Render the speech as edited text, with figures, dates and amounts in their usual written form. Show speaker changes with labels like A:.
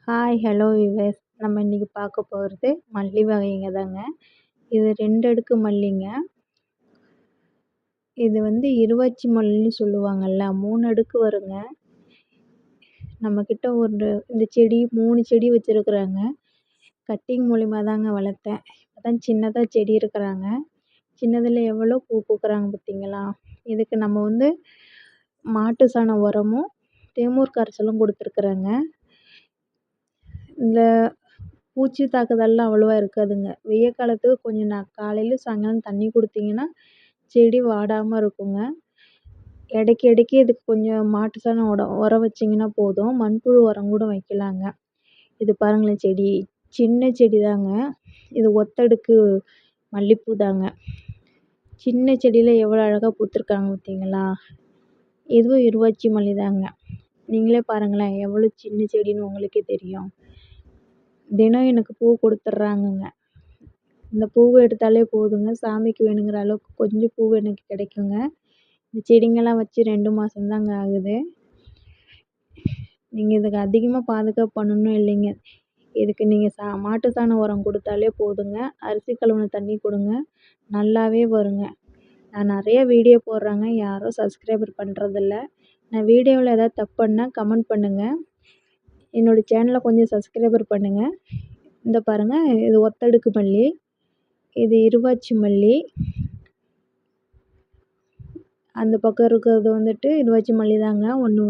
A: Hi hello viewers, நம்ம இன்றைக்கி பார்க்க போகிறது மல்லி வகைங்க தாங்க. இது 2 அடுக்கு மல்லிங்க. இது இருவாச்சி மல்லின்னு சொல்லுவாங்கள்ல, 3 அடுக்கு வருங்க. நம்மக்கிட்ட இந்த செடி 3 செடி வச்சுருக்குறாங்க. கட்டிங் மூலிமா தாங்க வளர்த்தேன். அதான் சின்னதாக செடி இருக்கிறாங்க. சின்னதில் எவ்வளோ பூ பூக்குறாங்க பார்த்தீங்களா? இதுக்கு நம்ம மாட்டு சாண உரமும் தேமூர் கரைசலும் கொடுத்துருக்குறேங்க. இந்த பூச்சி தாக்குதல்லாம் அவ்வளோவா இருக்காதுங்க. வெய்ய காலத்துக்கு கொஞ்சம் காலையில சாயங்காலம் தண்ணி கொடுத்தீங்கன்னா செடி வாடாமல் இருக்குங்க. இடைக்கு இதுக்கு கொஞ்சம் மாட்டு சாணம் உரம் வச்சிங்கன்னா போதும். மண்புழு உரம் கூட வைக்கலாங்க. இது பாருங்களேன், செடி சின்ன செடி தாங்க. இது ஒத்தடுக்கு மல்லிப்பூ தாங்க. சின்ன செடியில் எவ்வளோ அழகாக பூத்துருக்காங்க பார்த்தீங்களா? இதுவும் இருவாச்சி மல்லி தாங்க. நீங்களே பாருங்களேன், எவ்வளோ சின்ன செடின்னு உங்களுக்கே தெரியும். தினம் எனக்கு பூ கொடுத்துட்றாங்கங்க. இந்த பூவை எடுத்தாலே போதுங்க, சாமிக்கு வேணுங்கிற அளவுக்கு கொஞ்சம் பூ எனக்கு கிடைக்குங்க. இந்த செடிங்கெல்லாம் வச்சு 2 மாதம் தாங்க ஆகுது. நீங்கள் இதுக்கு அதிகமாக பாதுகாப்பு பண்ணணும் இல்லைங்க. இதுக்கு நீங்கள் மாட்டு சாண உரம் கொடுத்தாலே போதுங்க. அரிசி கழுவுன தண்ணி கொடுங்க, நல்லாவே வருங்க. நான் நிறைய வீடியோ போடுறேங்க, யாரும் சப்ஸ்கிரைபர் பண்ணுறதில்ல. நான் வீடியோவில் ஏதாவது தப்பு பண்ணால் கமெண்ட் பண்ணுங்கள். என்னோடய சேனலை கொஞ்சம் சப்ஸ்கிரைபர் பண்ணுங்கள். இந்த பாருங்கள், இது ஒத்தடுக்கு மல்லி, இது இருவாச்சி மல்லி. அந்த பக்கம் இருக்கிறது இருவாச்சி மல்லி தாங்க. ஒன்று